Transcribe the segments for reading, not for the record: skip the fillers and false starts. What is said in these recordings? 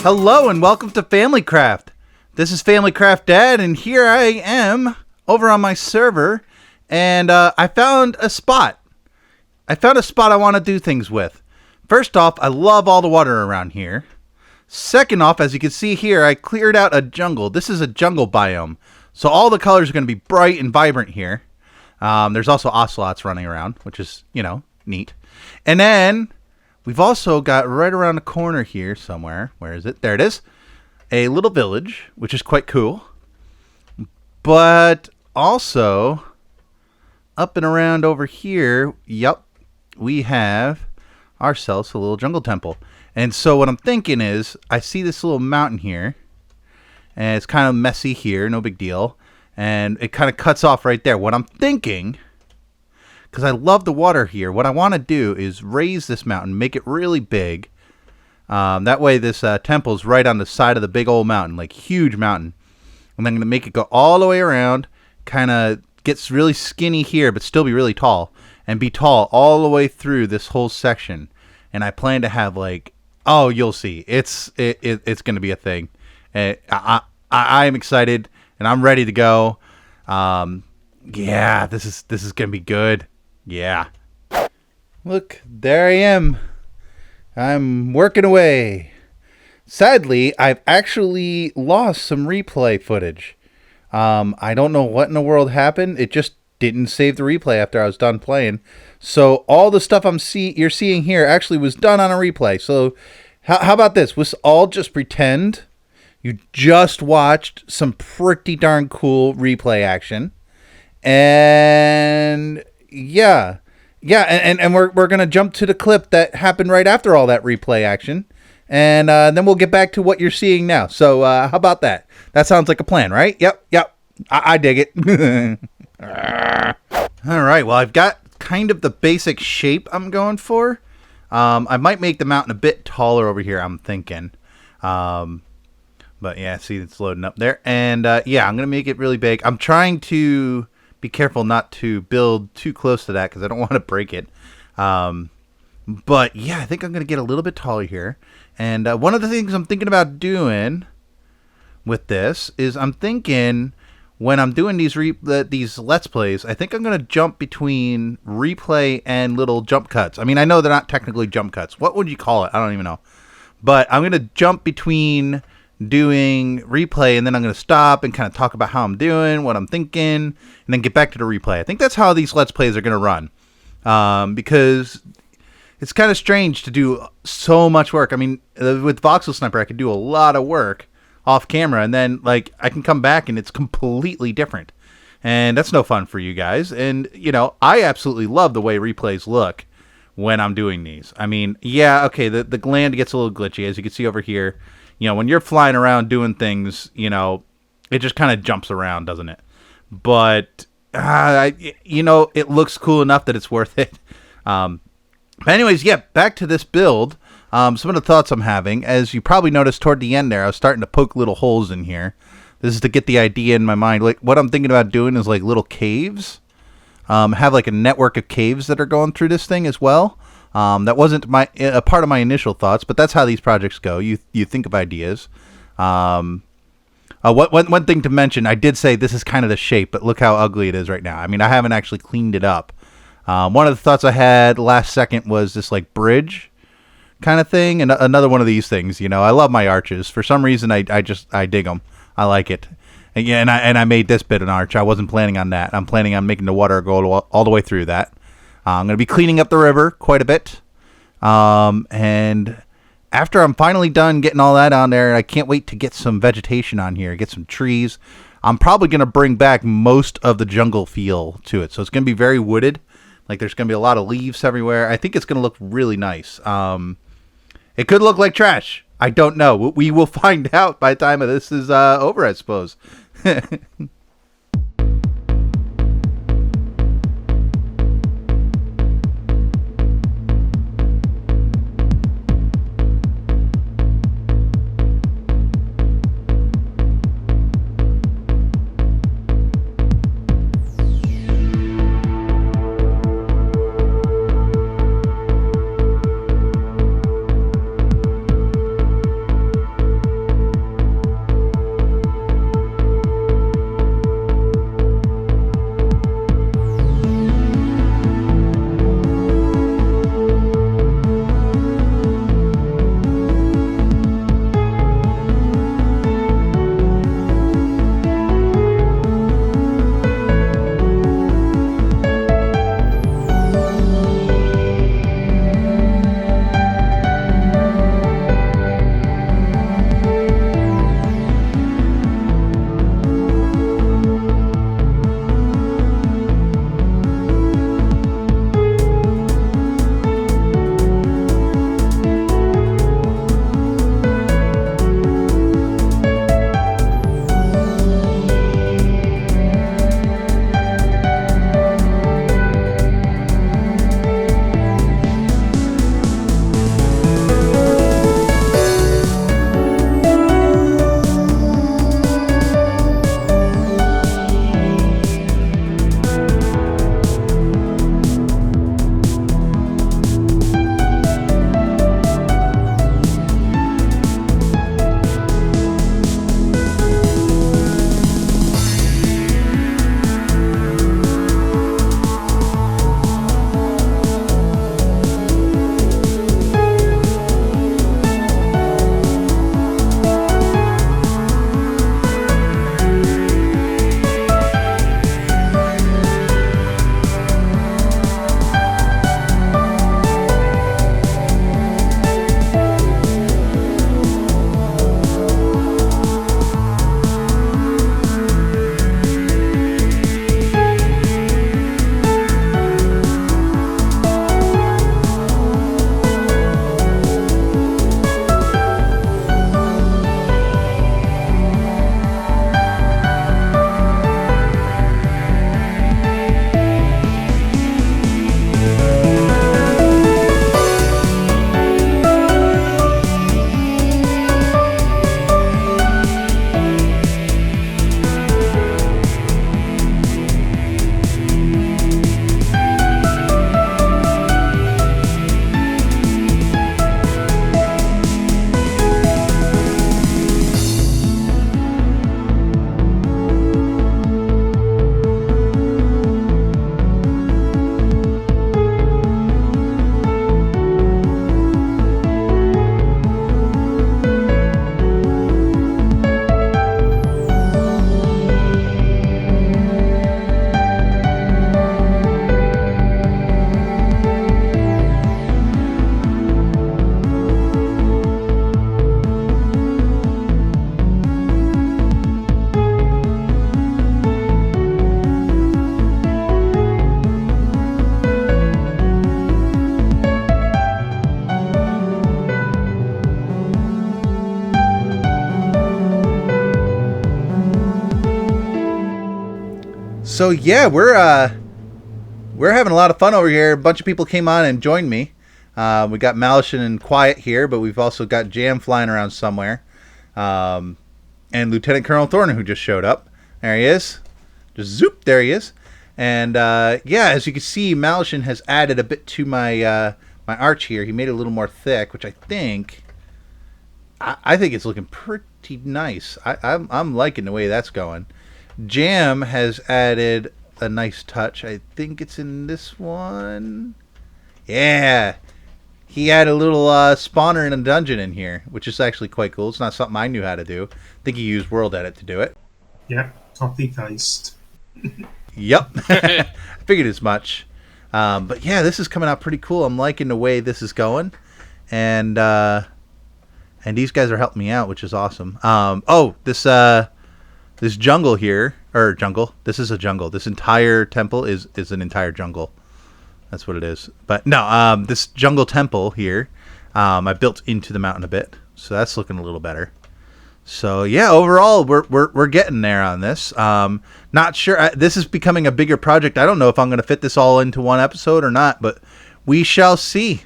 Hello and welcome to FamilyCraft. This is FamilyCraft Dad, and here I am over on my server, and I found a spot. I want to do things with. First off, I love all the water around here. Second off, as you can see here, I cleared out a jungle. This is a jungle biome, so all the colors are going to be bright and vibrant here. There's also ocelots running around, which is, neat. And then we've also got right around the corner here somewhere. Where is it? There it is. A little village, which is quite cool. But also, up and around over here, we have ourselves a little jungle temple. And so what I'm thinking is, I see this little mountain here, and it's kind of messy here, no big deal. And it kind of cuts off right there. What I'm thinking, because I love the water here, what I want to do is raise this mountain, make it really big. That way this temple's right on the side of the big old mountain, like huge mountain. And I'm going to make it go all the way around, kind of gets really skinny here, but still be really tall. And be tall all the way through this whole section. And I plan to have you'll see. It's going to be a thing. I'm excited, and I'm ready to go. Yeah, this is going to be good. Yeah. Look, there I am. I'm working away. Sadly, I've actually lost some replay footage. I don't know what in the world happened. It just didn't save the replay after I was done playing. So all the stuff you're seeing here actually was done on a replay. So how about this? Let's all just pretend you just watched some pretty darn cool replay action. And yeah, and we're gonna jump to the clip that happened right after all that replay action, and then we'll get back to what you're seeing now. So how about that? That sounds like a plan, right? Yep. I dig it. All right. Well, I've got kind of the basic shape I'm going for. I might make the mountain a bit taller over here, I'm thinking. But yeah, see, it's loading up there, and I'm gonna make it really big. I'm trying to be careful not to build too close to that because I don't want to break it. But yeah, I think I'm going to get a little bit taller here. And one of the things I'm thinking about doing with this is I'm thinking when I'm doing these Let's Plays, I think I'm going to jump between replay and little jump cuts. I mean, I know they're not technically jump cuts. What would you call it? I don't even know. But I'm going to jump between doing replay, and then I'm going to stop and kind of talk about how I'm doing, what I'm thinking, and then get back to the replay. I think that's how these Let's Plays are going to run, because it's kind of strange to do so much work. I mean, with VoxelSniper, I could do a lot of work off camera, and then I can come back and it's completely different, and that's no fun for you guys. And I absolutely love the way replays look when I'm doing these. I mean, yeah, okay, the gland gets a little glitchy, as you can see over here. When you're flying around doing things, it just kind of jumps around, doesn't it? But, it looks cool enough that it's worth it. But anyways, back to this build. Some of the thoughts I'm having, as you probably noticed toward the end there, I was starting to poke little holes in here. This is to get the idea in my mind. What I'm thinking about doing is little caves. Have a network of caves that are going through this thing as well. That wasn't a part of my initial thoughts, but that's how these projects go. You think of ideas. One thing to mention, I did say this is kind of the shape, but look how ugly it is right now. I mean, I haven't actually cleaned it up. One of the thoughts I had last second was this bridge kind of thing, and another one of these things. I love my arches. For some reason, I dig them. I like it. And I made this bit an arch. I wasn't planning on that. I'm planning on making the water go all the way through that. I'm going to be cleaning up the river quite a bit. And after I'm finally done getting all that on there, I can't wait to get some vegetation on here, get some trees. I'm probably going to bring back most of the jungle feel to it. So it's going to be very wooded. There's going to be a lot of leaves everywhere. I think it's going to look really nice. It could look like trash. I don't know. We will find out by the time this is over, I suppose. So yeah, we're having a lot of fun over here. A bunch of people came on and joined me. We got Malishin and Quiet here, but we've also got Jam flying around somewhere. And Lieutenant Colonel Thorne, who just showed up. There he is. Just zoop, there he is. And yeah, as you can see, Malishin has added a bit to my my arch here. He made it a little more thick, which I think it's looking pretty nice. I'm liking the way that's going. Jam has added a nice touch. I think it's in this one. Yeah. He had a little spawner in a dungeon in here, which is actually quite cool. It's not something I knew how to do. I think he used World Edit to do it. Yeah, copy-paste. Yep. I figured as much. But yeah, this is coming out pretty cool. I'm liking the way this is going. And these guys are helping me out, which is awesome. This jungle here, or jungle, this is a jungle. This entire temple is an entire jungle. That's what it is. But no, this jungle temple here, I built into the mountain a bit. So that's looking a little better. So yeah, overall, we're getting there on this. Not sure. This is becoming a bigger project. I don't know if I'm going to fit this all into one episode or not, but we shall see.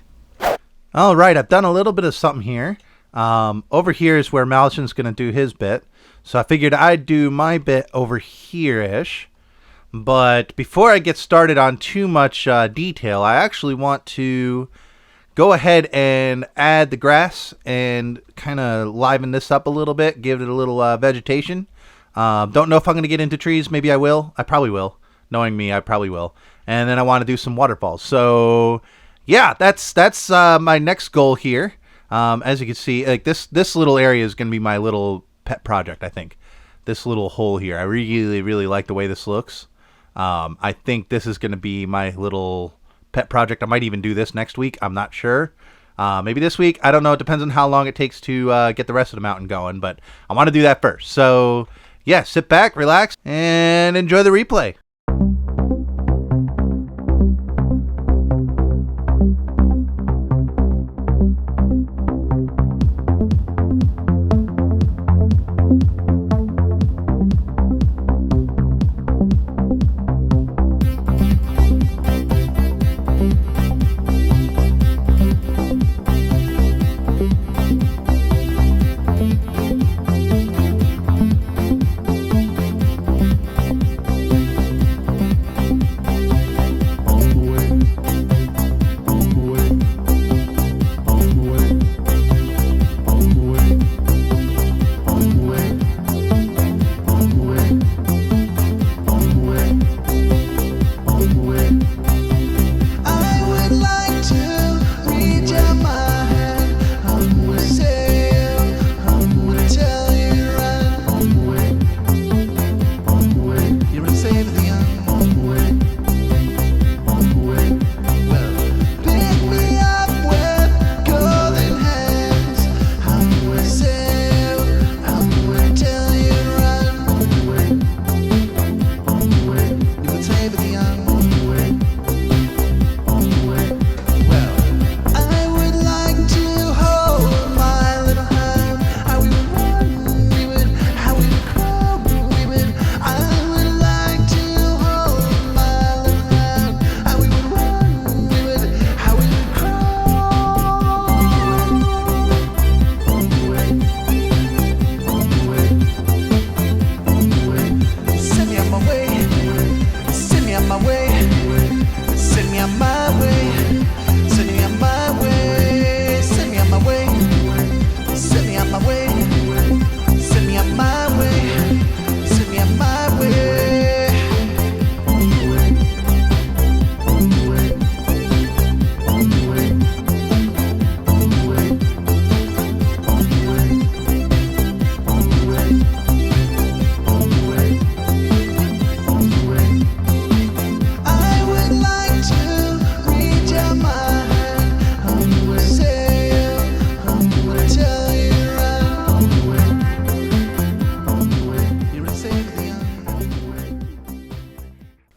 All right, I've done a little bit of something here. Over here is where Malishin's going to do his bit. So I figured I'd do my bit over here-ish. But before I get started on too much detail, I actually want to go ahead and add the grass and kind of liven this up a little bit, give it a little vegetation. Don't know if I'm going to get into trees. Maybe I will. I probably will. Knowing me, I probably will. And then I want to do some waterfalls. So yeah, that's my next goal here. As you can see, like this little area is going to be my little pet project, I think. This little hole here. I really, really like the way this looks. I think this is going to be my little pet project. I might even do this next week. I'm not sure. Maybe this week. I don't know. It depends on how long it takes to get the rest of the mountain going, but I want to do that first. So yeah, sit back, relax, and enjoy the replay.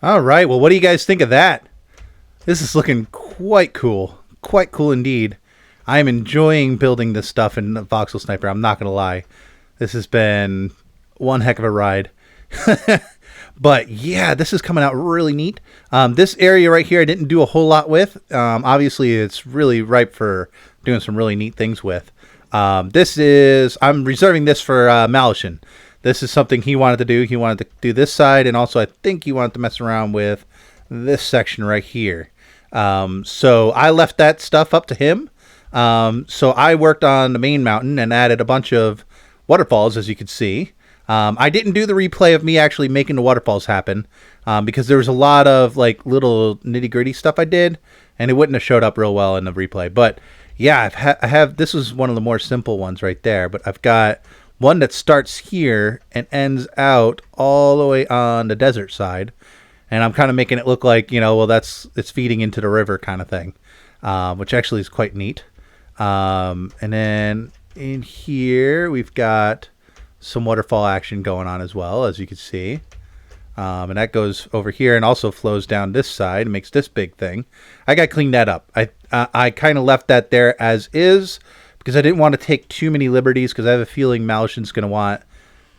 All right, well, what do you guys think of that? This is looking quite cool indeed. I am enjoying building this stuff in VoxelSniper. I'm not going to lie. This has been one heck of a ride. But yeah, this is coming out really neat. This area right here I didn't do a whole lot with. Obviously, it's really ripe for doing some really neat things with. I'm reserving this for Malushin. This is something he wanted to do. He wanted to do this side, and also I think he wanted to mess around with this section right here. So I left that stuff up to him. So I worked on the main mountain and added a bunch of waterfalls, as you can see. I didn't do the replay of me actually making the waterfalls happen because there was a lot of like little nitty gritty stuff I did, and it wouldn't have showed up real well in the replay. But yeah, I have this is one of the more simple ones right there, but I've got one that starts here and ends out all the way on the desert side. And I'm kind of making it look like, well, it's feeding into the river kind of thing, which actually is quite neat. And then in here, we've got some waterfall action going on as well, as you can see. And that goes over here and also flows down this side and makes this big thing. I got to clean that up. I kind of left that there as is because I didn't want to take too many liberties because I have a feeling Malushin's going to want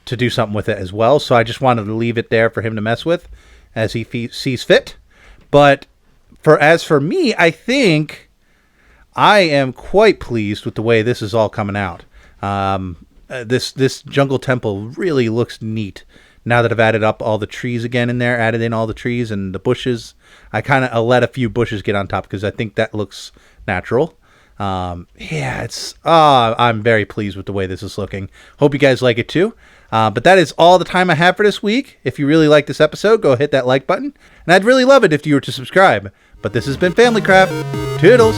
to do something with it as well. So I just wanted to leave it there for him to mess with as he sees fit. But as for me, I think I am quite pleased with the way this is all coming out. This jungle temple really looks neat. Now that I've added up all the trees again in there, added in all the trees and the bushes, I kind of let a few bushes get on top because I think that looks natural. I'm very pleased with the way this is looking. Hope you guys like it too. But that is all the time I have for this week. If you really like this episode, go hit that like button. And I'd really love it if you were to subscribe. But this has been FamilyCraft. Toodles!